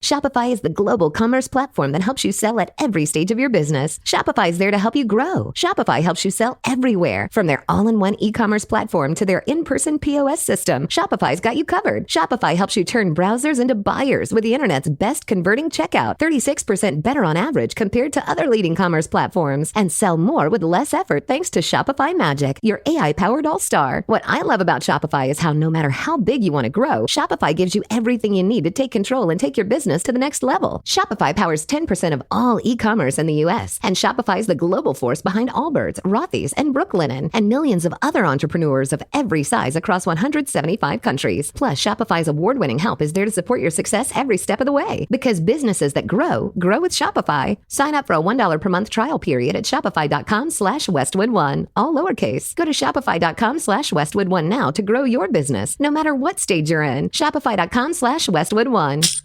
Shopify is the global commerce platform that helps you sell at every stage of your business. Shopify is there to help you grow. Shopify helps you sell everywhere, from their all-in-one e-commerce platform to their in-person POS system. Shopify's got you covered. Shopify helps you turn browsers into buyers with the internet's best converting checkout, 36% better on average compared to other leading commerce platforms, and sell more with less effort thanks to Shopify Magic, your AI-powered all-star. What I love about Shopify is how no matter how big you want to grow, Shopify gives you everything you need to take control and take your business to the next level. Shopify powers 10% of all e-commerce in the U.S., and Shopify is the global force behind Allbirds, Rothy's, and Brooklinen, and millions of other entrepreneurs of every size across 175 countries. Plus, Shopify's award-winning help is there to support your success every step of the way. Because businesses that grow with Shopify. Sign up for a $1 per month trial period at shopify.com/Westwood1, all lowercase. Go to shopify.com/Westwood1 now to grow your business, no matter what stage you're in. Shopify.com/Westwood1.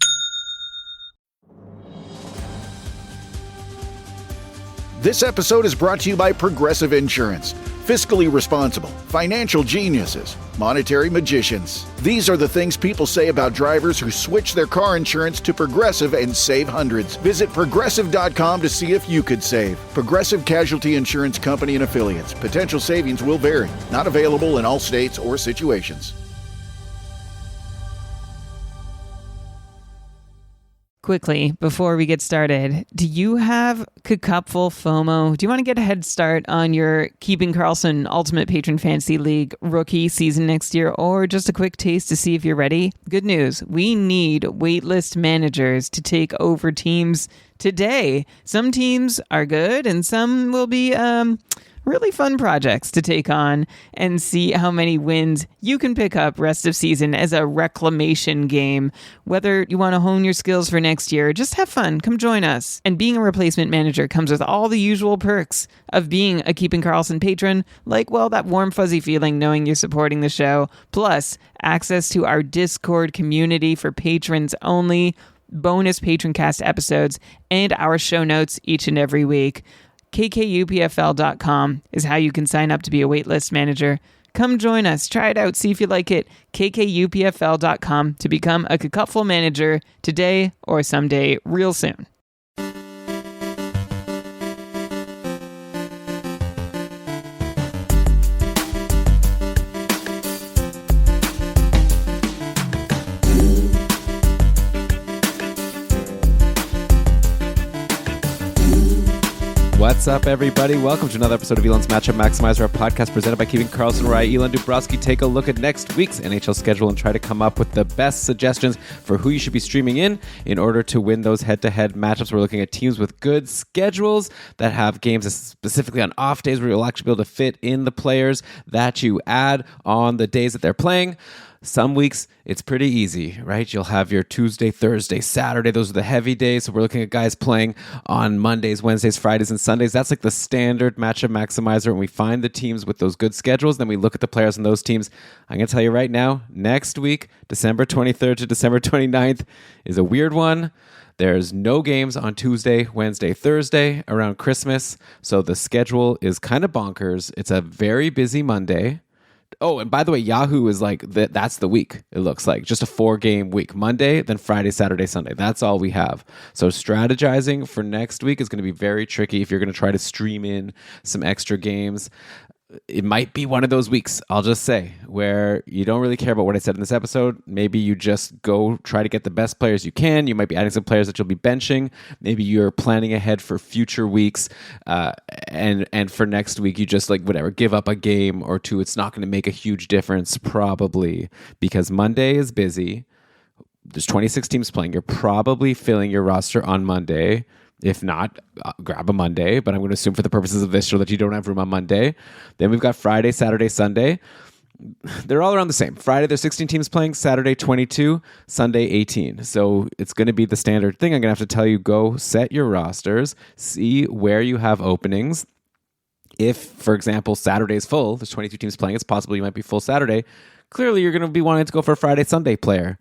This episode is brought to you by Progressive Insurance. Fiscally responsible, financial geniuses, monetary magicians. These are the things people say about drivers who switch their car insurance to Progressive and save hundreds. Visit Progressive.com to see if you could save. Progressive Casualty Insurance Company and Affiliates. Potential savings will vary. Not available in all states or situations. Quickly, before we get started, do you have cupful FOMO? Do you want to get a head start on your Keeping Karlsson Ultimate Patron Fantasy League rookie season next year, or just a quick taste to see if you're ready? Good news. We need waitlist managers to take over teams today. Some teams are good, and some will be really fun projects to take on and see how many wins you can pick up rest of season as a reclamation game. Whether you want to hone your skills for next year, just have fun. Come join us. And being a replacement manager comes with all the usual perks of being a Keeping Karlsson patron, like, well, that warm, fuzzy feeling knowing you're supporting the show, plus access to our Discord community for patrons only, bonus Patroncast episodes, and our show notes each and every week. KKUPFL.com is how you can sign up to be a waitlist manager. Come join us. Try it out. See if you like it. KKUPFL.com to become a cupful manager today or someday real soon. What's up, everybody? Welcome to another episode of Elan's Matchup Maximizer, a podcast presented by Keeping Karlsson, where I, Elan Dubrowski, take a look at next week's NHL schedule and try to come up with the best suggestions for who you should be streaming in order to win those head-to-head matchups. We're looking at teams with good schedules that have games specifically on off days where you'll actually be able to fit in the players that you add on the days that they're playing. Some weeks, it's pretty easy, right? You'll have your Tuesday, Thursday, Saturday. Those are the heavy days. So we're looking at guys playing on Mondays, Wednesdays, Fridays, and Sundays. That's like the standard matchup maximizer. And we find the teams with those good schedules. Then we look at the players on those teams. I'm going to tell you right now, next week, December 23rd to December 29th, is a weird one. There's no games on Tuesday, Wednesday, Thursday around Christmas. So the schedule is kind of bonkers. It's a very busy Monday. Oh, and by the way, Yahoo is like, that's the week, it looks like. Just a 4-game week. Monday, then Friday, Saturday, Sunday. That's all we have. So strategizing for next week is going to be very tricky if you're going to try to stream in some extra games. It might be one of those weeks, I'll just say, where you don't really care about what I said in this episode. Maybe you just go try to get the best players you can. You might be adding some players that you'll be benching. Maybe you're planning ahead for future weeks. And for next week, you just give up a game or two. It's not going to make a huge difference probably because Monday is busy. There's 26 teams playing. You're probably filling your roster on Monday. If not, grab a Monday, but I'm going to assume for the purposes of this show that you don't have room on Monday. Then we've got Friday, Saturday, Sunday. They're all around the same. Friday, there's 16 teams playing. Saturday, 22. Sunday, 18. So it's going to be the standard thing. I'm going to have to tell you, go set your rosters, see where you have openings. If, for example, Saturday's full, there's 22 teams playing, it's possible you might be full Saturday. clearly you're going to be wanting to go for a Friday, Sunday player.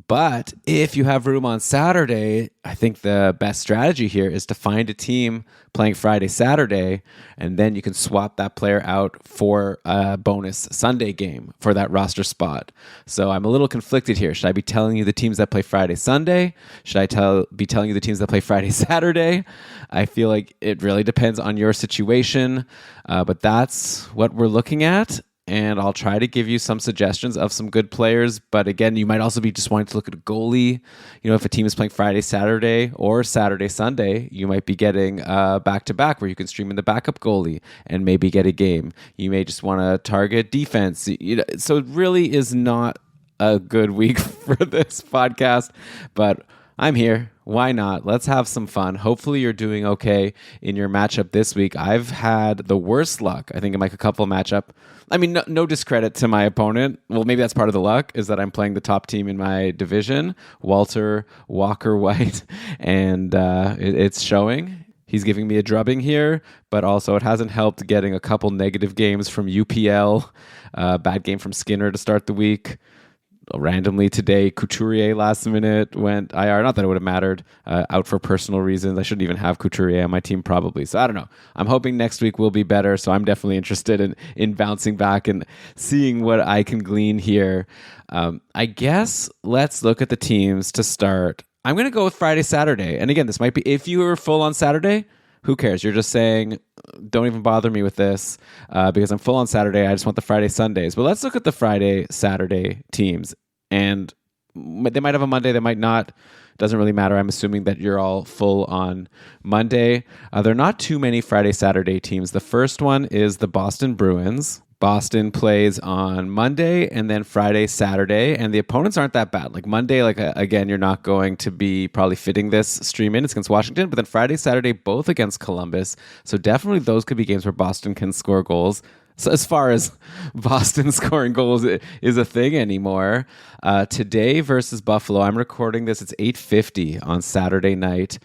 But if you have room on Saturday, I think the best strategy here is to find a team playing Friday, Saturday, and then you can swap that player out for a bonus Sunday game for that roster spot. So I'm a little conflicted here. Should I be telling you the teams that play Friday, Sunday? Should I be telling you the teams that play Friday, Saturday? I feel like it really depends on your situation, but that's what we're looking at. And I'll try to give you some suggestions of some good players. But again, you might also be just wanting to look at a goalie. You know, if a team is playing Friday, Saturday, or Saturday, Sunday, you might be getting back-to-back where you can stream in the backup goalie and maybe get a game. You may just want to target defense. You know, so it really is not a good week for this podcast. But I'm here. Why not? Let's have some fun. Hopefully you're doing okay in your matchup this week. I've had the worst luck, I think, in my couple matchup. I mean, no discredit to my opponent. Well, maybe that's part of the luck, is that I'm playing the top team in my division, Walter Walker White, and it's showing. He's giving me a drubbing here, but also it hasn't helped getting a couple negative games from UPL, bad game from Skinner to start the week. Randomly today, Couturier last minute went IR. Not that it would have mattered. Out for personal reasons. I shouldn't even have Couturier on my team probably. So I don't know. I'm hoping next week will be better. So I'm definitely interested in bouncing back and seeing what I can glean here. I guess let's look at the teams to start. I'm going to go with Friday, Saturday. And again, this might be, if you were full on Saturday, who cares? You're just saying, don't even bother me with this because I'm full on Saturday. I just want the Friday, Sundays. But let's look at the Friday, Saturday teams. And they might have a Monday, they might not. Doesn't really matter. I'm assuming that you're all full on Monday. There are not too many Friday, Saturday teams. The first one is the Boston Bruins. Boston plays on Monday and then Friday, Saturday, and the opponents aren't that bad. Like Monday, again, you're not going to be probably fitting this stream in. It's against Washington, but then Friday, Saturday, both against Columbus. So definitely those could be games where Boston can score goals. So as far as Boston scoring goals is a thing anymore, today versus Buffalo, I'm recording this, it's 8:50 on Saturday night.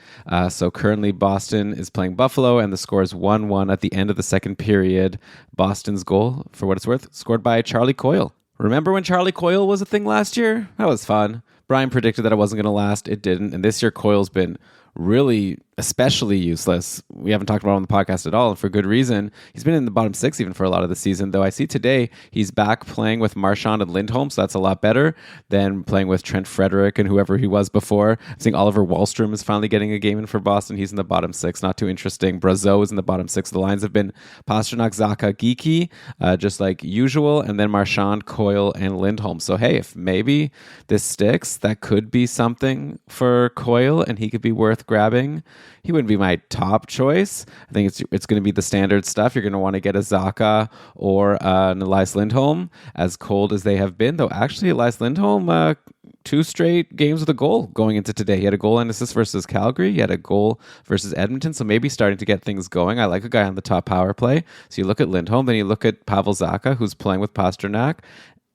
So currently Boston is playing Buffalo and the score is 1-1 at the end of the second period. Boston's goal, for what it's worth, scored by Charlie Coyle. Remember when Charlie Coyle was a thing last year? That was fun. Brian predicted that it wasn't going to last. It didn't. And this year Coyle's been really especially useless. We haven't talked about him on the podcast at all, and for good reason. He's been in the bottom six even for a lot of the season, though I see today he's back playing with Marchand and Lindholm, so that's a lot better than playing with Trent Frederick and whoever he was before. I'm seeing Oliver Wahlstrom is finally getting a game in for Boston. He's in the bottom six, not too interesting. Brazeau is in the bottom six. The lines have been Pasternak, Zacha, Geeky, just like usual, and then Marchand, Coyle, and Lindholm. So hey, if maybe this sticks, that could be something for Coyle, and he could be worth grabbing. He wouldn't be my top choice. I think it's going to be the standard stuff. You're going to want to get a Zacha or an Elias Lindholm, as cold as they have been. Though actually, Elias Lindholm, 2 straight games with a goal going into today. He had a goal and assist versus Calgary. He had a goal versus Edmonton. So maybe starting to get things going. I like a guy on the top power play. So you look at Lindholm, then you look at Pavel Zacha, who's playing with Pasternak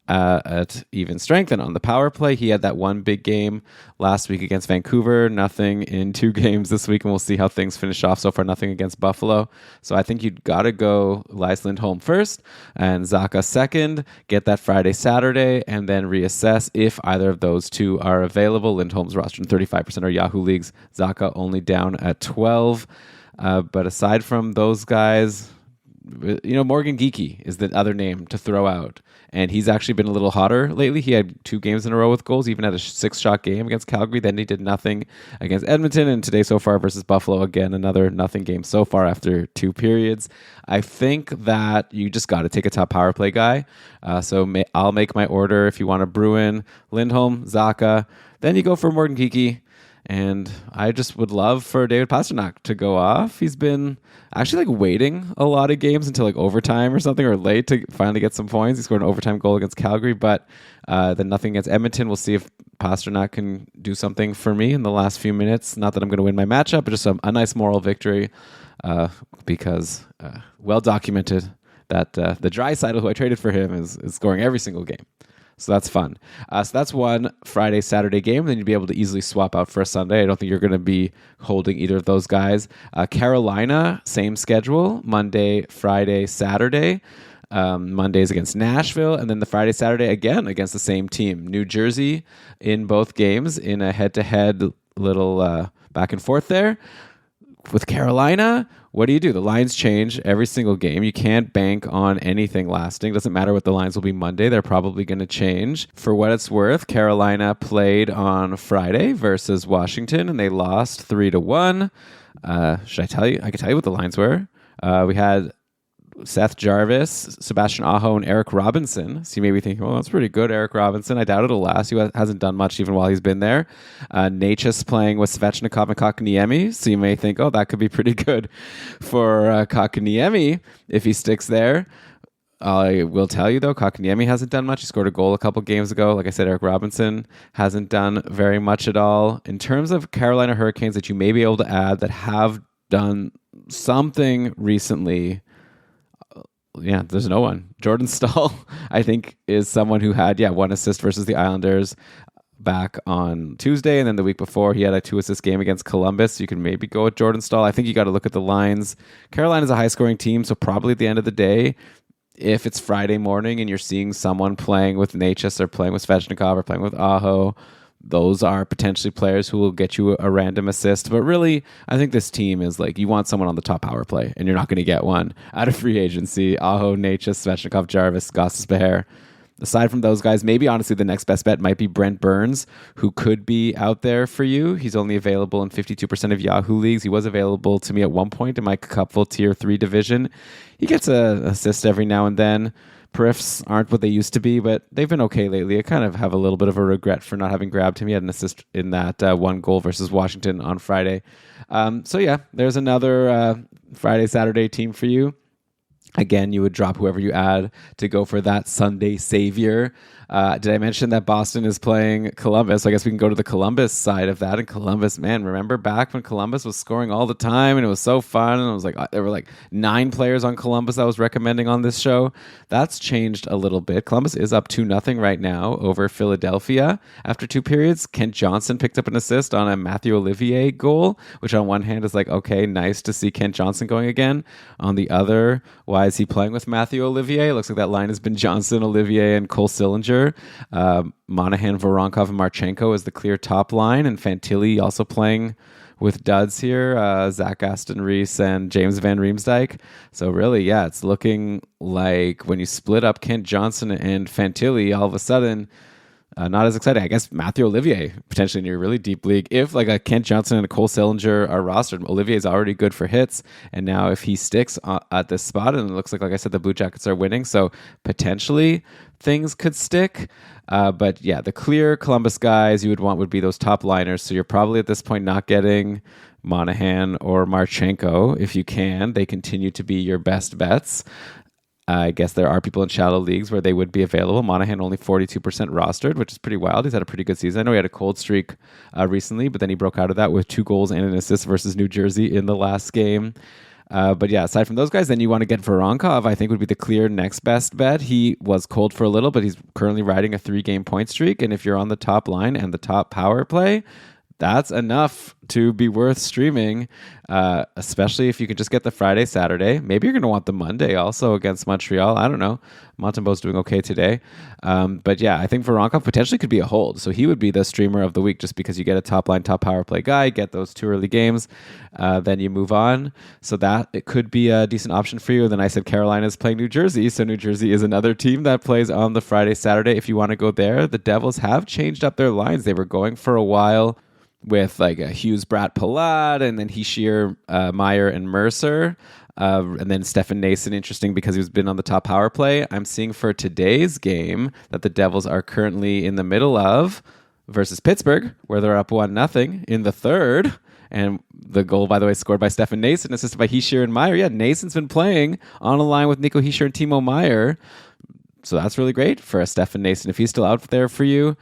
at even strength. And on the power play, he had that one big game last week against Vancouver. Nothing in 2 games this week, and we'll see how things finish off. So far, nothing against Buffalo. So I think you'd got to go Elias Lindholm first and Zacha second, get that Friday, Saturday, and then reassess if either of those two are available. Lindholm's rostered in 35% of Yahoo leagues. Zacha only down at 12. But aside from those guys, Morgan Geeky is the other name to throw out. And he's actually been a little hotter lately. He had 2 games in a row with goals, even had a 6-shot game against Calgary. Then he did nothing against Edmonton. And today so far versus Buffalo, again, another nothing game so far after 2 periods. I think that you just got to take a top power play guy. I'll make my order if you want a Bruin, Lindholm, Zacha. Then you go for Morgan Geeky. And I just would love for David Pasternak to go off. He's been actually waiting a lot of games until overtime or something, or late to finally get some points. He scored an overtime goal against Calgary, but then nothing against Edmonton. We'll see if Pasternak can do something for me in the last few minutes. Not that I'm going to win my matchup, but just a nice moral victory because well documented that the Draisaitl, who I traded for him, is scoring every single game. So that's fun. So that's one Friday, Saturday game. Then you'd be able to easily swap out for a Sunday. I don't think you're going to be holding either of those guys. Carolina, same schedule, Monday, Friday, Saturday. Mondays against Nashville, and then the Friday, Saturday again against the same team, New Jersey, in both games in a head-to-head little back and forth there. With Carolina, what do? The lines change every single game. You can't bank on anything lasting. Doesn't matter what the lines will be Monday. They're probably going to change. For what it's worth, Carolina played on Friday versus Washington, and they lost 3-1. Should I tell you? I can tell you what the lines were. We had Seth Jarvis, Sebastian Aho, and Eric Robinson. So you may be thinking, well, that's pretty good, Eric Robinson. I doubt it'll last. He hasn't done much even while he's been there. Necas playing with Svechnikov and Kotkaniemi. So you may think, oh, that could be pretty good for Kotkaniemi if he sticks there. I will tell you, though, Kotkaniemi hasn't done much. He scored a goal a couple games ago. Like I said, Eric Robinson hasn't done very much at all. In terms of Carolina Hurricanes that you may be able to add that have done something recently, yeah, there's no one. Jordan Stahl, I think, is someone who had, one assist versus the Islanders back on Tuesday, and then the week before he had a 2-assist game against Columbus. You can maybe go with Jordan Stahl. I think you got to look at the lines. Carolina's a high-scoring team, so probably at the end of the day, if it's Friday morning and you're seeing someone playing with Necas or playing with Svechnikov or playing with Aho, those are potentially players who will get you a random assist. But really, I think this team is like, you want someone on the top power play, and you're not going to get one out of free agency. Aho, Necas, Svechnikov, Jarvis, Gostisbehere. Aside from those guys, maybe honestly the next best bet might be Brent Burns, who could be out there for you. He's only available in 52% of Yahoo leagues. He was available to me at one point in my Cupful Tier 3 division. He gets an assist every now and then. Periffs aren't what they used to be, but they've been okay lately. I kind of have a little bit of a regret for not having grabbed him. He had an assist in that one goal versus Washington on Friday. There's another Friday, Saturday team for you. Again, you would drop whoever you add to go for that Sunday savior. Did I mention that Boston is playing Columbus? I guess we can go to the Columbus side of that. And Columbus, man, remember back when Columbus was scoring all the time and it was so fun? And it was like, there were like 9 players on Columbus I was recommending on this show. That's changed a little bit. Columbus is up 2-0 right now over Philadelphia after 2 periods. Kent Johnson picked up an assist on a Matthew Olivier goal, which on one hand is like, okay, nice to see Kent Johnson going again. On the other, why is he playing with Matthew Olivier? It looks like that line has been Johnson, Olivier, and Cole Sillinger. Monahan, Voronkov, and Marchenko is the clear top line, and Fantilli also playing with duds here, Zach Aston Reese and James Van Riemsdyk. So really, it's looking like when you split up Kent Johnson and Fantilli, all of a sudden, not as exciting. I guess Matthew Olivier potentially in your really deep league. If like a Kent Johnson and a Cole Sillinger are rostered, Olivier is already good for hits. And now if he sticks at this spot, and it looks like I said, the Blue Jackets are winning. So potentially things could stick. But the clear Columbus guys you would want would be those top liners. So you're probably at this point not getting Monahan or Marchenko. If you can, they continue to be your best bets. I guess there are people in shallow leagues where they would be available. Monahan only 42% rostered, which is pretty wild. He's had a pretty good season. I know he had a cold streak recently, but then he broke out of that with 2 goals and an assist versus New Jersey in the last game. Aside from those guys, then you want to get Voronkov, I think would be the clear next best bet. He was cold for a little, but he's currently riding a 3-game point streak. And if you're on the top line and the top power play, that's enough to be worth streaming, especially if you can just get the Friday, Saturday. Maybe you're going to want the Monday also against Montreal. I don't know. Montembeau's doing okay today. I think Voronkov potentially could be a hold. So he would be the streamer of the week just because you get a top line, top power play guy, get those 2 early games, then you move on. So that it could be a decent option for you. And then I said Carolina's playing New Jersey. So New Jersey is another team that plays on the Friday, Saturday. If you want to go there, the Devils have changed up their lines. They were going for a while with like a Hughes, Bratt, Palat, and then Hischier, Meyer, and Mercer. And then Stefan Nason, interesting because he's been on the top power play. I'm seeing for today's game that the Devils are currently in the middle of versus Pittsburgh, where they're up 1-0 in the third. And the goal, by the way, scored by Stefan Nason, assisted by Hischier and Meyer. Yeah, Nason's been playing on a line with Nico Hischier and Timo Meyer. So that's really great for a Stefan Nason. If he's still out there for you,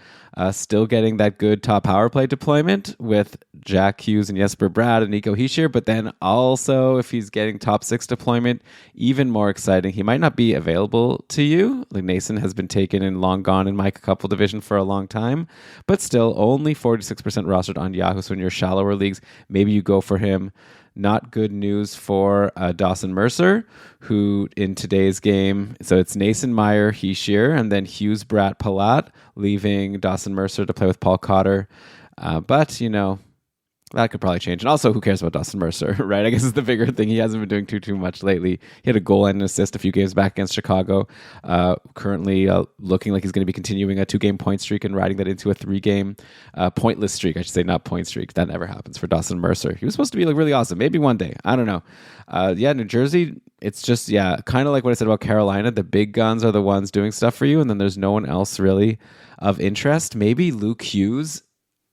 still getting that good top power play deployment with Jack Hughes and Jesper Bratt and Nico Hischier. But then also if he's getting top 6 deployment, even more exciting. He might not be available to you. Like Nason has been taken and long gone in my couple division for a long time, but still only 46% rostered on Yahoo. So in your shallower leagues, maybe you go for him Not good news for Dawson Mercer, who in today's game, so it's Nason Meyer, Heeshear, and then Hughes Bratt Palat, leaving Dawson Mercer to play with Paul Cotter. But, that could probably change. And also, who cares about Dawson Mercer, right? I guess is the bigger thing. He hasn't been doing too much lately. He had a goal and an assist a few games back against Chicago. Currently looking like he's going to be continuing a 2-game point streak and riding that into a 3-game pointless streak. I should say, not point streak. That never happens for Dawson Mercer. He was supposed to be really awesome. Maybe one day. I don't know. New Jersey, it's just, kind of like what I said about Carolina. The big guns are the ones doing stuff for you, and then there's no one else really of interest. Maybe Luke Hughes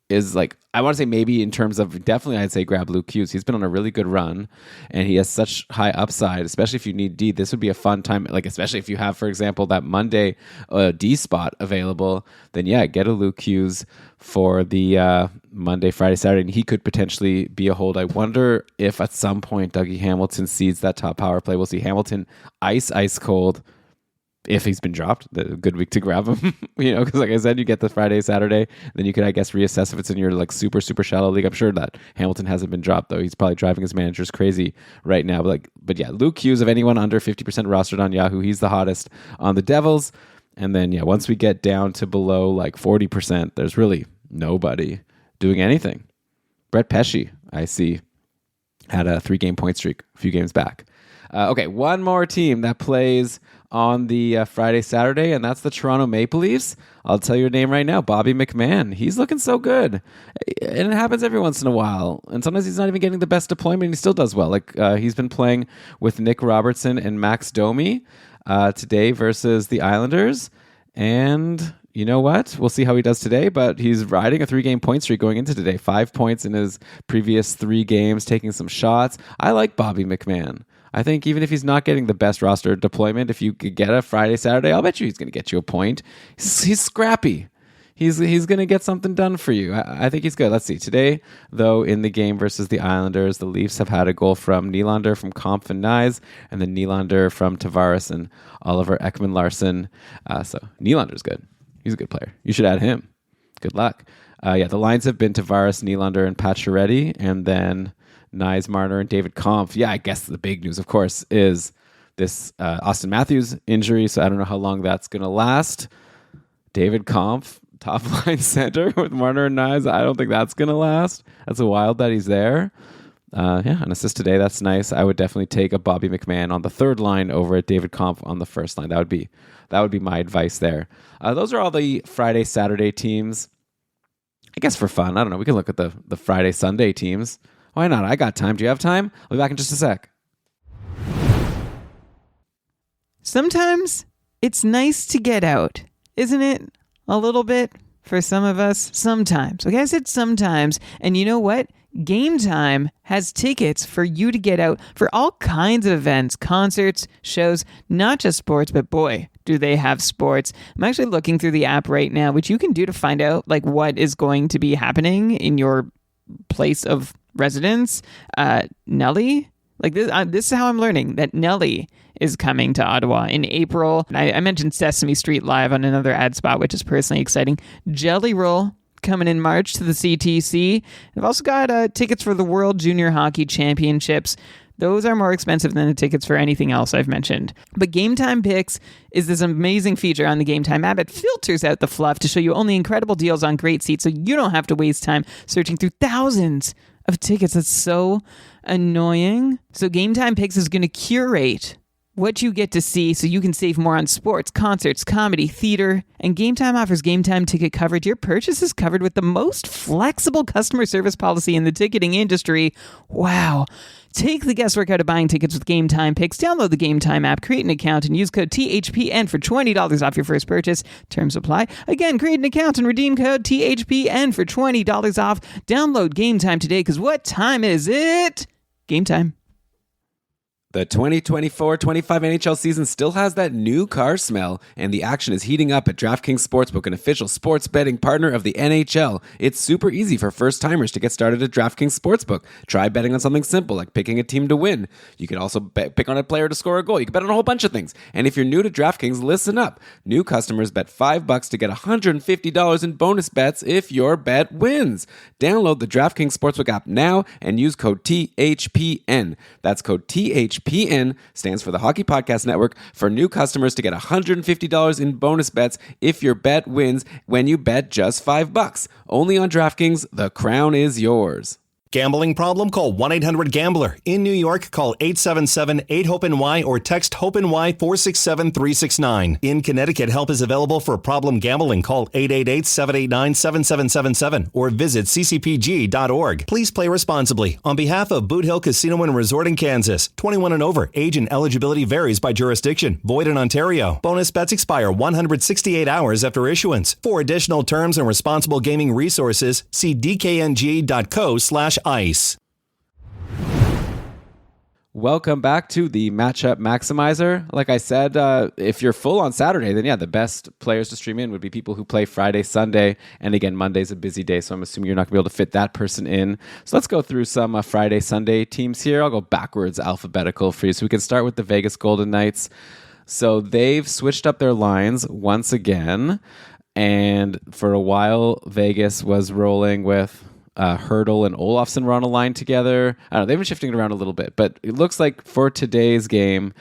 is like, I want to say maybe in terms of, definitely I'd say grab Luke Hughes. He's been on a really good run and he has such high upside, especially if you need D. This would be a fun time, like especially if you have, for example, that Monday D spot available, then get a Luke Hughes for the Monday, Friday, Saturday, and he could potentially be a hold. I wonder if at some point Dougie Hamilton sees that top power play. We'll see Hamilton ice cold. If he's been dropped, a good week to grab him, because like I said, you get the Friday, Saturday, then you could, I guess, reassess if it's in your like super shallow league. I'm sure that Hamilton hasn't been dropped though. He's probably driving his managers crazy right now. But Luke Hughes, of anyone under 50% rostered on Yahoo, he's the hottest on the Devils. And then once we get down to below like 40%, there's really nobody doing anything. Brett Pesce, I see, had a 3-game point streak a few games back. Okay, one more team that plays on the Friday, Saturday, and that's the Toronto Maple Leafs. I'll tell you your name right now, Bobby McMahon. He's looking so good. And it happens every once in a while. And sometimes he's not even getting the best deployment, and he still does well. Like he's been playing with Nick Robertson and Max Domi today versus the Islanders. And you know what? We'll see how he does today, but he's riding a 3-game point streak going into today. 5 points in his previous 3 games, taking some shots. I like Bobby McMahon. I think even if he's not getting the best roster deployment, if you could get a Friday, Saturday, I'll bet you he's going to get you a point. He's scrappy. He's going to get something done for you. I think he's good. Let's see. Today, though, in the game versus the Islanders, the Leafs have had a goal from Nylander, from Kampf and Nyes, and then Nylander from Tavares and Oliver Ekman-Larsson. So Nylander's good. He's a good player. You should add him. Good luck. The lines have been Tavares, Nylander, and Pacioretty, and then Nyes, Marner, and David Kampf. I guess the big news, of course, is this Austin Matthews injury, so I don't know how long that's going to last. David Kampf, top line center with Marner and Nyes. I don't think that's going to last. That's a wild that he's there. An assist today. That's nice. I would definitely take a Bobby McMahon on the third line over at David Kampf on the first line. That would be my advice there. Those are all the Friday, Saturday teams. I guess for fun. I don't know. We can look at the Friday, Sunday teams. Why not? I got time. Do you have time? I'll be back in just a sec. Sometimes it's nice to get out, isn't it? A little bit for some of us. Sometimes. Okay, I said sometimes. And you know what? Game Time has tickets for you to get out for all kinds of events, concerts, shows, not just sports, but boy, do they have sports. I'm actually looking through the app right now, which you can do to find out like what is going to be happening in your place of residence. Nelly, like this is how I'm learning that Nelly is coming to Ottawa in April. I mentioned Sesame Street Live on another ad spot, which is personally exciting. Jelly Roll coming in March to the CTC. I've also got tickets for the World Junior Hockey Championships. Those are more expensive than the tickets for anything else I've mentioned. But Game Time Picks is this amazing feature on the Game Time app. It filters out the fluff to show you only incredible deals on great seats so you don't have to waste time searching through thousands of tickets. That's so annoying. So Game Time Picks is going to curate what you get to see so you can save more on sports, concerts, comedy, theater, and Game Time offers Game Time ticket coverage. Your purchase is covered with the most flexible customer service policy in the ticketing industry. Wow. Take the guesswork out of buying tickets with Game Time Picks. Download the Game Time app, create an account, and use code THPN for $20 off your first purchase. Terms apply. Again, create an account and redeem code THPN for $20 off. Download Game Time today, because what time is it? Game time. The 2024-25 NHL season still has that new car smell, and the action is heating up at DraftKings Sportsbook, an official sports betting partner of the NHL. It's super easy for first-timers to get started at DraftKings Sportsbook. Try betting on something simple like picking a team to win. You can also pick on a player to score a goal. You can bet on a whole bunch of things. And if you're new to DraftKings, listen up. New customers bet $5 to get $150 in bonus bets if your bet wins. Download the DraftKings Sportsbook app now and use code THPN. That's code THPN, stands for the Hockey Podcast Network, for new customers to get $150 in bonus bets if your bet wins when you bet just $5. Only on DraftKings, the crown is yours. Gambling problem? Call 1-800-GAMBLER. In New York, call 877-8-HOPE-NY or text HOPE-NY 467-369. In Connecticut, help is available for problem gambling. Call 888-789-7777 or visit ccpg.org. Please play responsibly. On behalf of Boot Hill Casino and Resort in Kansas, 21 and over. Age and eligibility varies by jurisdiction. Void in Ontario. Bonus bets expire 168 hours after issuance. For additional terms and responsible gaming resources, see dkng.co/ice. Welcome back to the Matchup Maximizer. Like I said, if you're full on Saturday, then yeah, the best players to stream in would be people who play Friday, Sunday, and again, Monday's a busy day, so I'm assuming you're not going to be able to fit that person in. So let's go through some Friday, Sunday teams here. I'll go backwards alphabetical for you. So we can start with the Vegas Golden Knights. So they've switched up their lines once again, and for a while, Vegas was rolling with Hurdle and Olofsson were on a line together. I don't know, they've been shifting it around a little bit, but it looks like for today's game,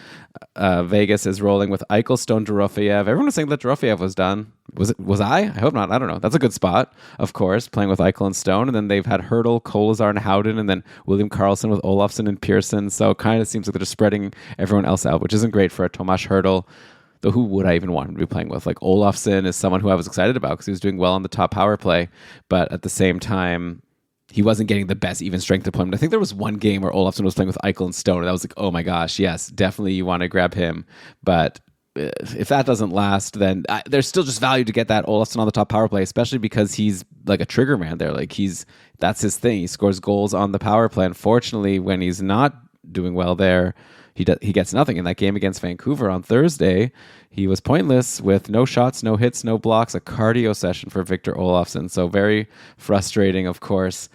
Vegas is rolling with Eichel, Stone, Dorofeyev. Everyone was saying that Dorofeyev was done. Was I? I hope not. I don't know. That's a good spot, of course, playing with Eichel and Stone. And then they've had Hurdle, Kolazar, and Howden, and then William Karlsson with Olofsson and Pearson. So it kind of seems like they're just spreading everyone else out, which isn't great for a Tomas Hurdle. Though who would I even want him to be playing with? Like Olofsson is someone who I was excited about because he was doing well on the top power play. But at the same time, he wasn't getting the best even strength deployment. I think there was one game where Olofsson was playing with Eichel and Stone, and that was like, oh my gosh, yes, definitely you want to grab him. But if that doesn't last, then there's still just value to get that Olofsson on the top power play, especially because he's like a trigger man there. Like that's his thing. He scores goals on the power play. Unfortunately, when he's not doing well there, he gets nothing. In that game against Vancouver on Thursday, he was pointless with no shots, no hits, no blocks, a cardio session for Victor Olofsson. So very frustrating, of course,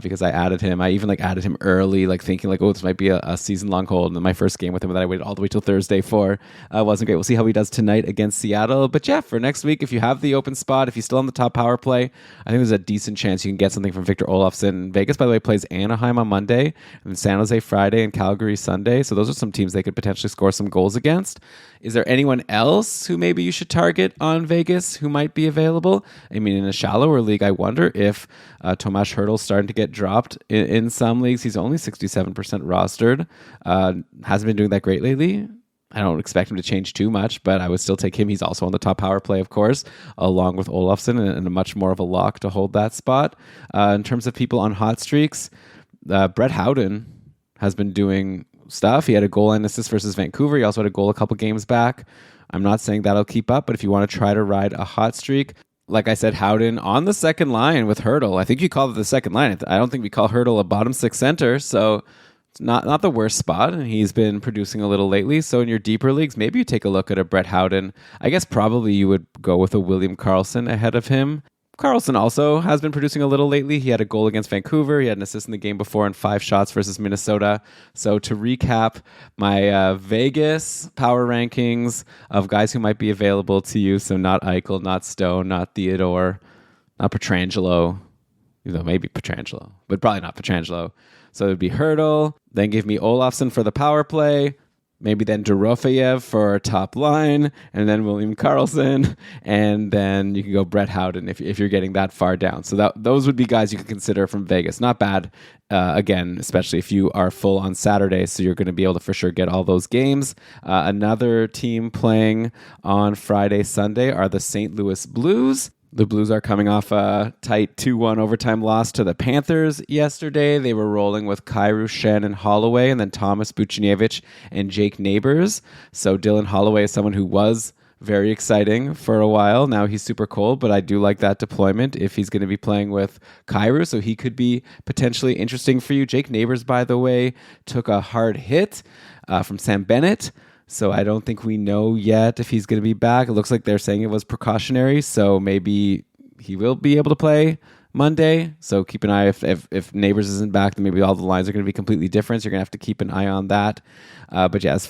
because I added him. I even added him early, thinking this might be a season-long hold. And then my first game with him that I waited all the way till Thursday for wasn't great. We'll see how he does tonight against Seattle. But yeah, for next week, if you have the open spot, if he's still on the top power play, I think there's a decent chance you can get something from Victor Olofsson. Vegas, by the way, plays Anaheim on Monday, and then San Jose Friday and Calgary Sunday. So those are some teams they could potentially score some goals against. Is there anyone else who maybe you should target on Vegas who might be available? I mean, in a shallower league, I wonder if Tomas Hurdle's starting to get dropped in some leagues. He's only 67% rostered. Hasn't been doing that great lately. I don't expect him to change too much, but I would still take him. He's also on the top power play, of course, along with Olofsson, and a much more of a lock to hold that spot. In terms of people on hot streaks, Brett Howden has been doing stuff. He had a goal and assist versus Vancouver. He also had a goal a couple games back. I'm not saying that'll keep up, but if you want to try to ride a hot streak, like I said, Howden on the second line with Hurdle. I think you call it the second line. I don't think we call Hurdle a bottom six center, so it's not the worst spot, and he's been producing a little lately. So in your deeper leagues, maybe you take a look at a Brett Howden. I guess probably you would go with a William Karlsson ahead of him. Karlsson also has been producing a little lately. He had a goal against Vancouver. He had an assist in the game before and 5 shots versus Minnesota. So to recap my Vegas power rankings of guys who might be available to you. So not Eichel, not Stone, not Theodore, not Pietrangelo. Maybe Pietrangelo, but probably not Pietrangelo. So it would be Hurdle. Then give me Olofsson for the power play. Maybe then Dorofeyev for top line, and then William Karlsson, and then you can go Brett Howden if you're getting that far down. So those would be guys you could consider from Vegas. Not bad, again, especially if you are full on Saturday, so you're going to be able to for sure get all those games. Another team playing on Friday, Sunday are the St. Louis Blues. The Blues are coming off a tight 2-1 overtime loss to the Panthers yesterday. They were rolling with Kyrou, Shannon Holloway, and then Thomas Buchnevich and Jake Neighbors. So Dylan Holloway is someone who was very exciting for a while. Now he's super cold, but I do like that deployment if he's going to be playing with Kyrou, so he could be potentially interesting for you. Jake Neighbors, by the way, took a hard hit from Sam Bennett, so I don't think we know yet if he's going to be back. It looks like they're saying it was precautionary, so maybe he will be able to play Monday. So keep an eye. If Neighbors isn't back, then maybe all the lines are going to be completely different. So you're going to have to keep an eye on that. But yeah, this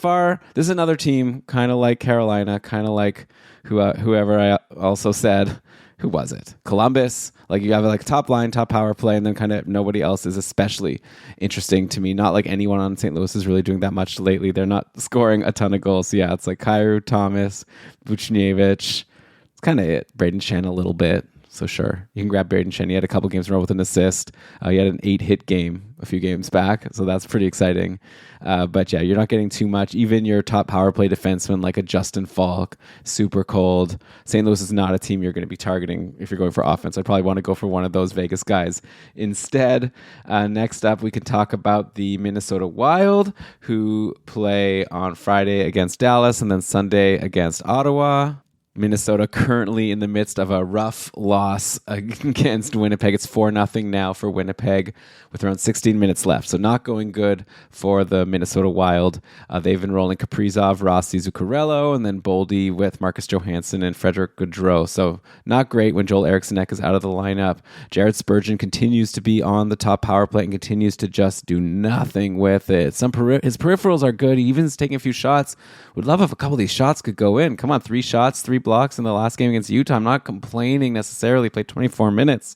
is another team kind of like Carolina, kind of like whoever I also said. Who was it? Columbus. Like you have like top line, top power play, and then kind of nobody else is especially interesting to me. Not like anyone on St. Louis is really doing that much lately. They're not scoring a ton of goals. So yeah, it's like Kyrou, Thomas, Buchnevich. It's kind of it. Braden Shen a little bit. So sure, you can grab Braden Shen. He had a couple games in a row with an assist. He had an 8-hit game a few games back, so that's pretty exciting. But yeah, you're not getting too much. Even your top power play defenseman like a Justin Falk, super cold. St. Louis is not a team you're going to be targeting if you're going for offense. I'd probably want to go for one of those Vegas guys instead. Next up, we can talk about the Minnesota Wild, who play on Friday against Dallas and then Sunday against Ottawa. Minnesota currently in the midst of a rough loss against Winnipeg. It's 4-0 now for Winnipeg with around 16 minutes left. So not going good for the Minnesota Wild. They've been rolling Kaprizov, Rossi, Zuccarello, and then Boldy with Marcus Johansson and Frederick Gaudreau. So not great when Joel Eriksson-Ek is out of the lineup. Jared Spurgeon continues to be on the top power play and continues to just do nothing with it. His peripherals are good. He even is taking a few shots. Would love if a couple of these shots could go in. Come on, 3 shots, 3 blocks in the last game against Utah. I'm not complaining necessarily. Played 24 minutes.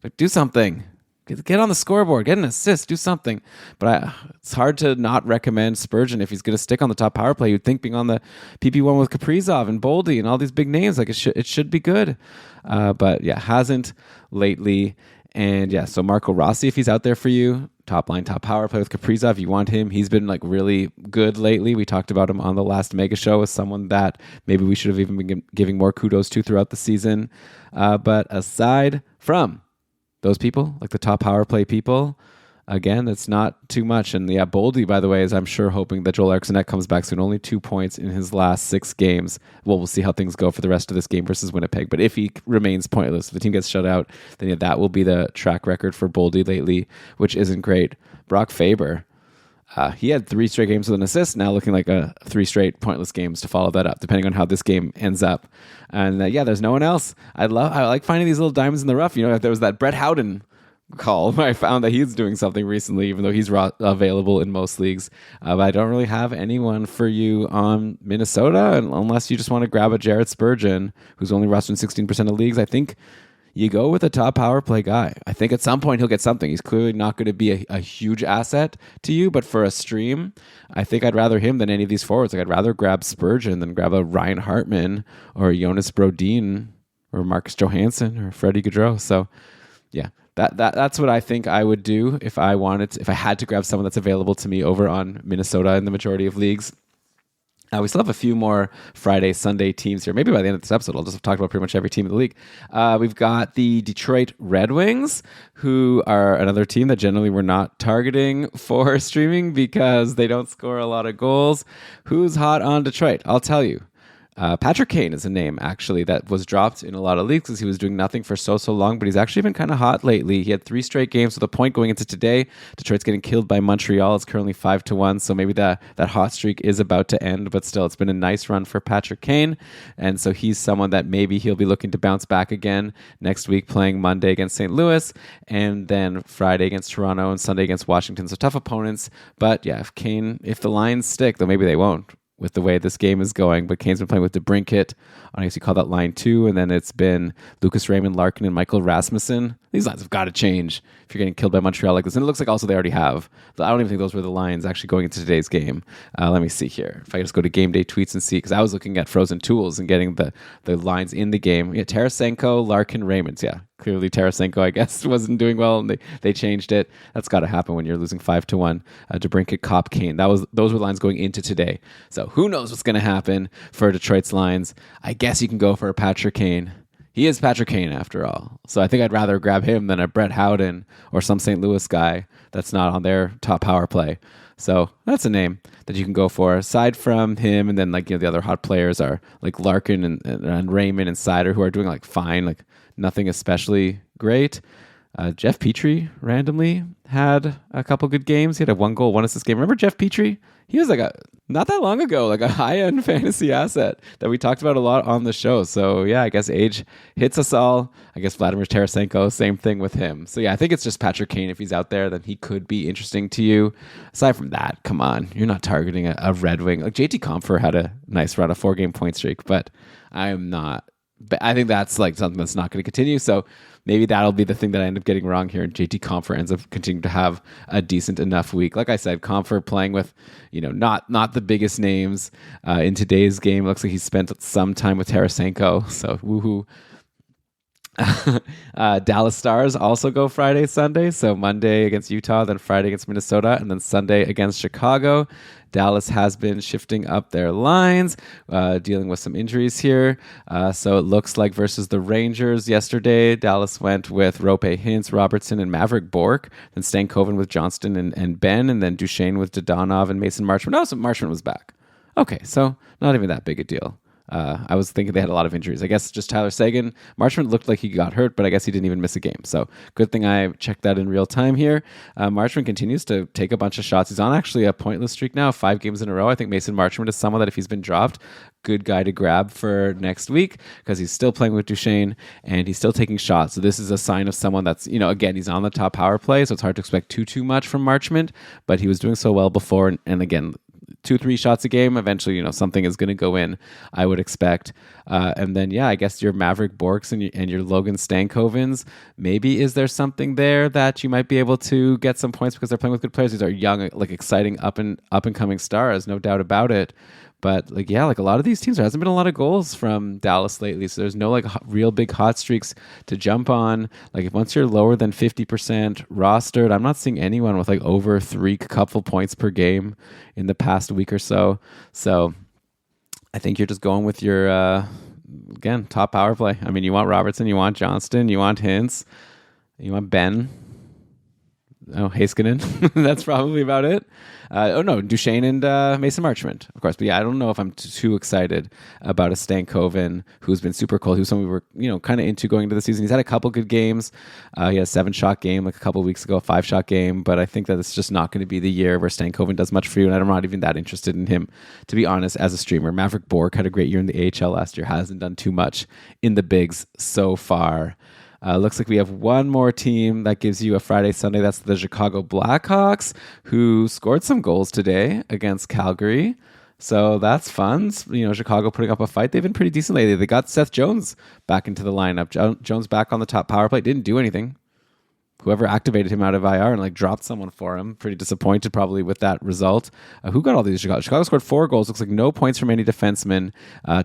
But do something. Get on the scoreboard. Get an assist. Do something. But it's hard to not recommend Spurgeon if he's going to stick on the top power play. You'd think being on the PP1 with Kaprizov and Boldy and all these big names, like it should be good. But yeah, hasn't lately. And yeah, so Marco Rossi, if he's out there for you, top line, top power play with Kaprizov, you want him. He's been like really good lately. We talked about him on the last Mega Show as someone that maybe we should have even been giving more kudos to throughout the season. But aside from those people, like the top power play people, again, it's not too much. And yeah, Boldy, by the way, is I'm sure hoping that Joel Eriksson-Ek comes back soon. Only 2 points in his last 6 games. Well, we'll see how things go for the rest of this game versus Winnipeg. But if he remains pointless, if the team gets shut out, then yeah, that will be the track record for Boldy lately, which isn't great. Brock Faber, he had 3 straight games with an assist, now looking like 3 straight pointless games to follow that up, depending on how this game ends up. And yeah, there's no one else. I like finding these little diamonds in the rough. You know, if there was that Brett Howden call, I found that he's doing something recently, even though he's available in most leagues. But I don't really have anyone for you on Minnesota, unless you just want to grab a Jared Spurgeon, who's only rostered in 16% of leagues. I think you go with a top power play guy. I think at some point he'll get something. He's clearly not going to be a huge asset to you, but for a stream, I think I'd rather him than any of these forwards. Like I'd rather grab Spurgeon than grab a Ryan Hartman or Jonas Brodin or Marcus Johansson or Freddie Gaudreau. So yeah, that's what I think I would do if I had to grab someone that's available to me over on Minnesota in the majority of leagues. We still have a few more Friday, Sunday teams here. Maybe by the end of this episode, I'll just have talked about pretty much every team in the league. We've got the Detroit Red Wings, who are another team that generally we're not targeting for streaming because they don't score a lot of goals. Who's hot on Detroit? I'll tell you. Patrick Kane is a name, actually, that was dropped in a lot of leagues because he was doing nothing for so long, but he's actually been kind of hot lately. He had 3 straight games with a point going into today. Detroit's getting killed by Montreal. It's currently 5-1, so maybe that hot streak is about to end, but still, it's been a nice run for Patrick Kane, and so he's someone that maybe he'll be looking to bounce back again next week, playing Monday against St. Louis, and then Friday against Toronto, and Sunday against Washington, so tough opponents, but yeah, if the lines stick, though maybe they won't, with the way this game is going, but Kane's been playing with DeBrincat. I guess you call that line 2, and then it's been Lucas Raymond, Larkin, and Michael Rasmussen. These lines have got to change if you're getting killed by Montreal like this. And it looks like also they already have. I don't even think those were the lines actually going into today's game. Let me see here. If I just go to game day tweets and see, because I was looking at Frozen Tools and getting the lines in the game. Yeah, Tarasenko, Larkin, Raymond. Yeah, clearly Tarasenko, I guess, wasn't doing well, and they changed it. That's got to happen when you're losing 5-1. DeBrincat, Kopp, Kane. Those were lines going into today. So who knows what's going to happen for Detroit's lines? I guess you can go for a Patrick Kane. he is Patrick Kane after all. So I think I'd rather grab him than a Brett Howden or some St. Louis guy that's not on their top power play. So that's a name that you can go for. Aside from him, and then the other hot players are like Larkin and Raymond and Sider, who are doing like fine, like nothing especially great. Jeff Petrie randomly had a couple good games. He had a 1 goal, 1 assist game. Remember Jeff Petrie? He was not that long ago, like a high-end fantasy asset that we talked about a lot on the show. So yeah, I guess age hits us all. I guess Vladimir Tarasenko, same thing with him. So yeah, I think it's just Patrick Kane. If he's out there, then he could be interesting to you. Aside from that, come on, you're not targeting a Red Wing. Like JT Compher had a nice run, a 4-game point streak, but I think that's like something that's not going to continue. So maybe that'll be the thing that I end up getting wrong here, and JT Compher ends up continuing to have a decent enough week. Like I said, Compher playing with, not the biggest names in today's game. It looks like he spent some time with Tarasenko, so woohoo. Dallas Stars also go Friday, Sunday. So Monday against Utah, then Friday against Minnesota, and then Sunday against Chicago. Dallas has been shifting up their lines, dealing with some injuries here. So it looks like versus the Rangers yesterday, Dallas went with Rope Hintz, Robertson, and Maverick Bourque, then Stankoven with Johnston and Ben, and then Duchesne with Dodonov and Mason Marchment. Oh, so Marchment was back. Okay, so not even that big a deal. I was thinking they had a lot of injuries. I guess just Tyler Seguin. Marchment looked like he got hurt, but I guess he didn't even miss a game. So good thing I checked that in real time here. Marchment continues to take a bunch of shots. He's on actually a pointless streak now, 5 games in a row. I think Mason Marchment is someone that if he's been dropped, good guy to grab for next week because he's still playing with Duchesne and he's still taking shots. So this is a sign of someone that's, again, he's on the top power play, so it's hard to expect too much from Marchment, but he was doing so well before. And again, 2-3 shots a game, eventually, something is going to go in, I would expect. And then, I guess your Maverick Bourques and your Logan Stankovens, maybe is there something there that you might be able to get some points because they're playing with good players? These are young, like exciting up and coming stars, no doubt about it. But a lot of these teams, there hasn't been a lot of goals from Dallas lately. So there's no real big hot streaks to jump on. Like once you're lower than 50% rostered, I'm not seeing anyone with over 3 couple points per game in the past week or so. So I think you're just going with your, again, top power play. I mean, you want Robertson, you want Johnston, you want Hintz, you want Ben. Oh, Heiskanen. That's probably about it. Duchesne and Mason Marchment, of course. But I don't know if I'm too excited about a Stankoven who's been super cold, who's someone we were, kind of into going into the season. He's had a couple good games. He had a 7-shot game like a couple weeks ago, a 5-shot game. But I think that it's just not going to be the year where Stankoven does much for you. And I'm not even that interested in him, to be honest, as a streamer. Maverick Bourque had a great year in the AHL last year, hasn't done too much in the bigs so far. Looks like we have one more team that gives you a Friday, Sunday. That's the Chicago Blackhawks, who scored some goals today against Calgary. So that's fun. Chicago putting up a fight. They've been pretty decent lately. They got Seth Jones back into the lineup. Jones back on the top power play. Didn't do anything. Whoever activated him out of IR and dropped someone for him. Pretty disappointed probably with that result. Who got all these? Chicago scored 4 goals. Looks like no points from any defensemen.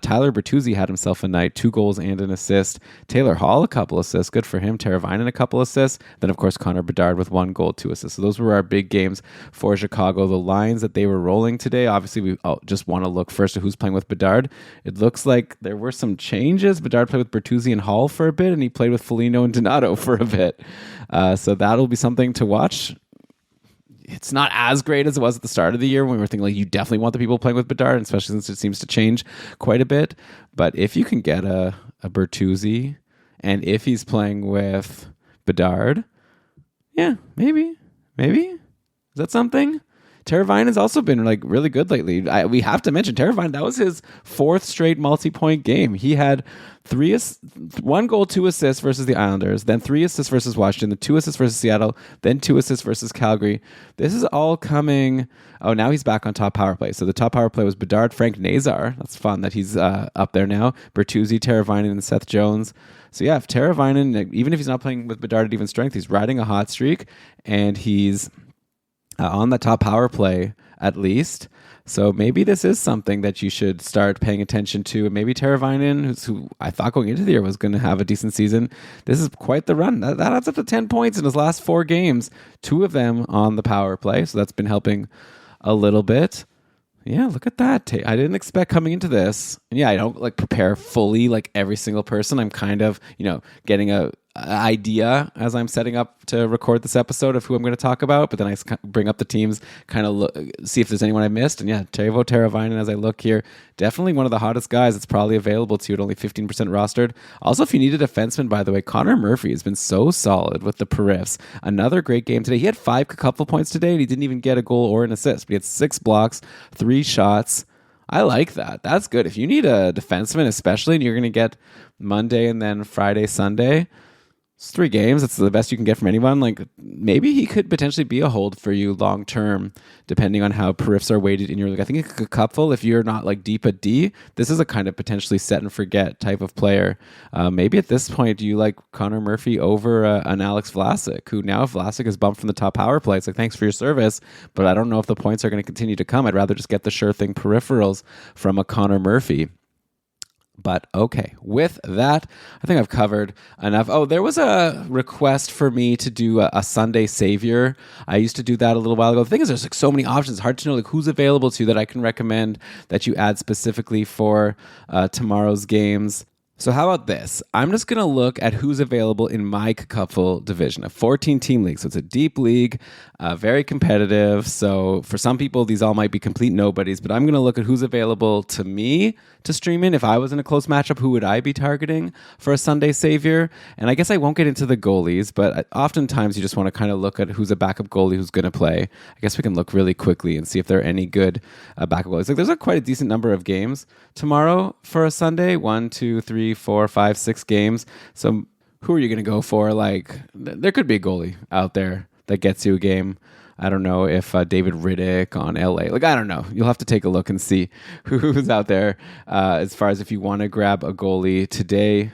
Tyler Bertuzzi had himself a night, 2 goals and an assist. Taylor Hall, a couple assists. Good for him. Teravainen, a couple assists. Then, of course, Connor Bedard with 1 goal, 2 assists. So those were our big games for Chicago. The lines that they were rolling today, obviously we just want to look first at who's playing with Bedard. It looks like there were some changes. Bedard played with Bertuzzi and Hall for a bit, and he played with Foligno and Donato for a bit. So that'll be something to watch. It's not as great as it was at the start of the year when we were thinking you definitely want the people playing with Bedard, especially since it seems to change quite a bit. But if you can get a Bertuzzi, and if he's playing with Bedard, maybe. Is that something? Teravainen has also been really good lately. We have to mention Teravainen. That was his 4th straight multi-point game. He had 1 goal, 2 assists versus the Islanders, then 3 assists versus Washington, then 2 assists versus Seattle, then 2 assists versus Calgary. This is all coming. Oh, now he's back on top power play. So the top power play was Bedard, Frank Nazar. That's fun that he's up there now. Bertuzzi, Teravainen, and Seth Jones. So if Teravainen, even if he's not playing with Bedard at even strength, he's riding a hot streak, and he's on the top power play at least. So maybe this is something that you should start paying attention to. And maybe Teravainen, who I thought going into the year was going to have a decent season, this is quite the run. That adds up to 10 points in his last 4 games, 2 of them on the power play. So that's been helping a little bit. Yeah, look at that. I didn't expect coming into this. And yeah, I don't like prepare fully like every single person. I'm kind of, getting a idea as I'm setting up to record this episode of who I'm going to talk about, but then I bring up the teams, kind of see if there's anyone I missed. And yeah, Teuvo Teravainen, as I look here, definitely one of the hottest guys. It's probably available to you at only 15% rostered. Also, if you need a defenseman, by the way, Connor Murphy has been so solid with the Periffs. Another great game today. He had 5 couple points today, and he didn't even get a goal or an assist, but he had 6 blocks, 3 shots. I like that. That's good. If you need a defenseman, especially, and you're going to get Monday and then Friday, Sunday, it's 3 games. That's the best you can get from anyone. Like, maybe he could potentially be a hold for you long term, depending on how Periffs are weighted in your league. I think a cupful, if you're not like deep at D, this is a kind of potentially set and forget type of player. Maybe at this point, do you like Connor Murphy over an Alex Vlasic, who now if Vlasic is bumped from the top power play, it's like, thanks for your service, but I don't know if the points are going to continue to come. I'd rather just get the sure thing peripherals from a Connor Murphy. But okay, with that, I think I've covered enough. Oh, there was a request for me to do a Sunday Savior. I used to do that a little while ago. The thing is, there's like so many options. It's hard to know like who's available to you that I can recommend that you add specifically for tomorrow's games. So how about this? I'm just going to look at who's available in my couple division, a 14-team league. So it's a deep league, very competitive. So for some people, these all might be complete nobodies, but I'm going to look at who's available to me to stream in. If I was in a close matchup, who would I be targeting for a Sunday Savior? And I guess I won't get into the goalies, but oftentimes you just want to kind of look at who's a backup goalie who's going to play. I guess we can look really quickly and see if there are any good backup goalies. Like there's quite a decent number of games tomorrow for a Sunday. 1, 2, 3, 4, 5, 6 games. So who are you going to go for? Like there could be a goalie out there that gets you a game. I don't know if David Riddick on LA. Like, I don't know. You'll have to take a look and see who's out there as far as if you want to grab a goalie today.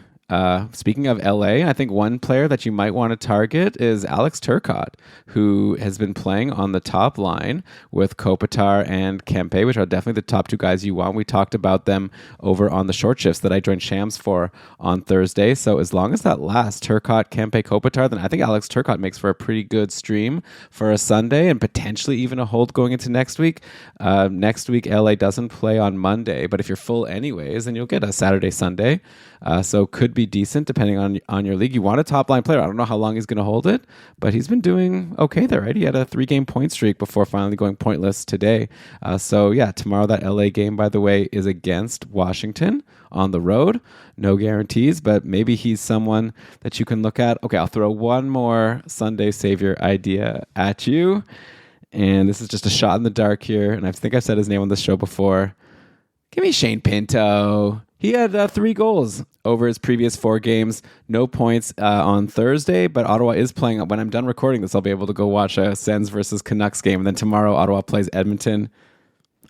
Speaking of LA, I think one player that you might want to target is Alex Turcotte, who has been playing on the top line with Kopitar and Kempe, which are definitely the top 2 guys you want. We talked about them over on the short shifts that I joined Shams for on Thursday. So as long as that lasts, Turcotte, Kempe, Kopitar, then I think Alex Turcotte makes for a pretty good stream for a Sunday and potentially even a hold going into next week. Next week, LA doesn't play on Monday, but if you're full anyways, then you'll get a Saturday, Sunday. So could be decent depending on your league. You want a top line player. I don't know how long he's going to hold it, but he's been doing okay there, right? He had a 3-game point streak before finally going pointless today. So yeah, tomorrow that LA game, by the way, is against Washington on the road. No guarantees, but maybe he's someone that you can look at. Okay, I'll throw one more Sunday Savior idea at you. And this is just a shot in the dark here. And I think I've said his name on this show before. Give me Shane Pinto. He had 3 goals over his previous 4 games. No points on Thursday, but Ottawa is playing. When I'm done recording this, I'll be able to go watch a Sens versus Canucks game. And then tomorrow, Ottawa plays Edmonton.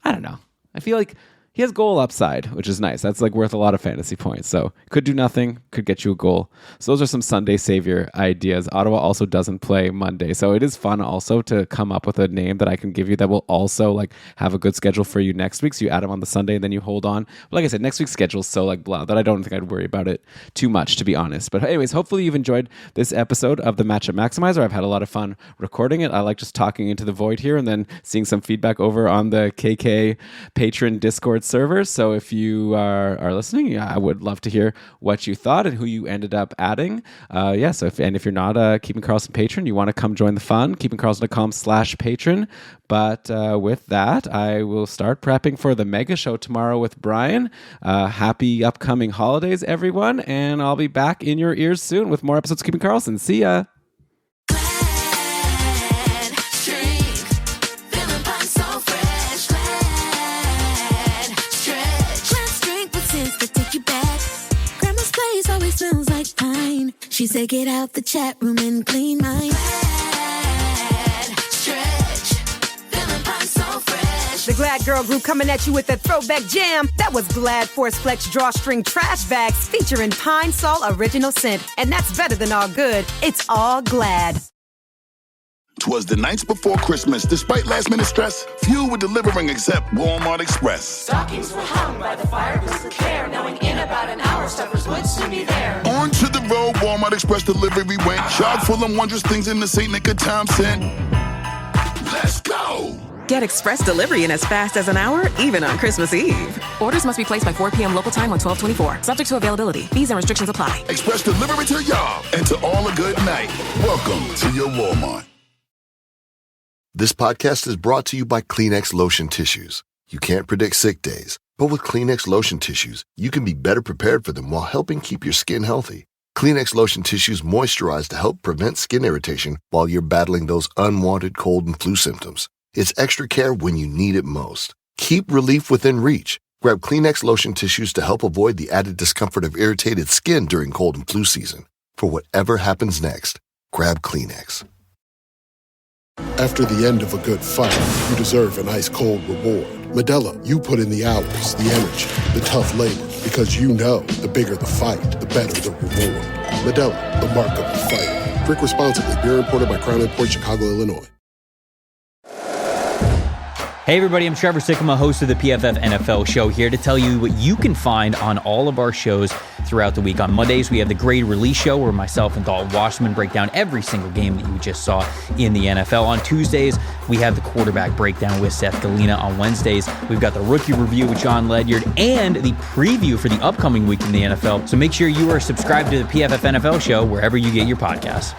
I don't know. I feel like he has goal upside, which is nice. That's like worth a lot of fantasy points. So could do nothing, could get you a goal. So those are some Sunday Savior ideas. Ottawa also doesn't play Monday. So it is fun also to come up with a name that I can give you that will also like have a good schedule for you next week. So you add them on the Sunday and then you hold on. But like I said, next week's schedule is so like blah that I don't think I'd worry about it too much, to be honest. But anyways, hopefully you've enjoyed this episode of the Matchup Maximizer. I've had a lot of fun recording it. I like just talking into the void here and then seeing some feedback over on the KK patron Discord server. So if you are listening, I would love to hear what you thought and who you ended up adding. So if you're not a Keeping Karlsson patron, you want to come join the fun, keepingkarlsson.com/patron. But with that, I will start prepping for the mega show tomorrow with Brian. Happy upcoming holidays, everyone. And I'll be back in your ears soon with more episodes of Keeping Karlsson. See ya. Smells like pine. She said, get out the chat room and clean mine. Glad stretch, feeling pine so fresh. The Glad Girl Group coming at you with a throwback jam. That was Glad Force Flex Drawstring Trash Bags featuring Pine Sol Original Scent. And that's better than all good. It's all Glad. 'Twas the nights before Christmas. Despite last-minute stress, few were delivering except Walmart Express. Stockings were hung by the fire with care, knowing in about an hour stuffers would soon be there. On to the road, Walmart Express delivery went. Chock full of wondrous things in the St. Nick of time sent. Let's go! Get express delivery in as fast as an hour, even on Christmas Eve. Orders must be placed by 4 p.m. local time on 12/24. Subject to availability. Fees and restrictions apply. Express delivery to y'all and to all a good night. Welcome to your Walmart. This podcast is brought to you by Kleenex Lotion Tissues. You can't predict sick days, but with Kleenex Lotion Tissues, you can be better prepared for them while helping keep your skin healthy. Kleenex Lotion Tissues moisturize to help prevent skin irritation while you're battling those unwanted cold and flu symptoms. It's extra care when you need it most. Keep relief within reach. Grab Kleenex Lotion Tissues to help avoid the added discomfort of irritated skin during cold and flu season. For whatever happens next, grab Kleenex. After the end of a good fight, you deserve an ice-cold reward. Modelo, you put in the hours, the energy, the tough labor, because you know the bigger the fight, the better the reward. Modelo, the mark of the fighter. Drink responsibly. Beer imported by Crown Imports, Chicago, Illinois. Hey everybody, I'm Trevor Sikkema, host of the PFF NFL show, here to tell you what you can find on all of our shows throughout the week. On Mondays, we have the Grade Release Show, where myself and Dalton Wasserman break down every single game that you just saw in the NFL. On Tuesdays, we have the Quarterback Breakdown with Seth Galina. On Wednesdays, we've got the Rookie Review with John Ledyard and the preview for the upcoming week in the NFL. So make sure you are subscribed to the PFF NFL show wherever you get your podcasts.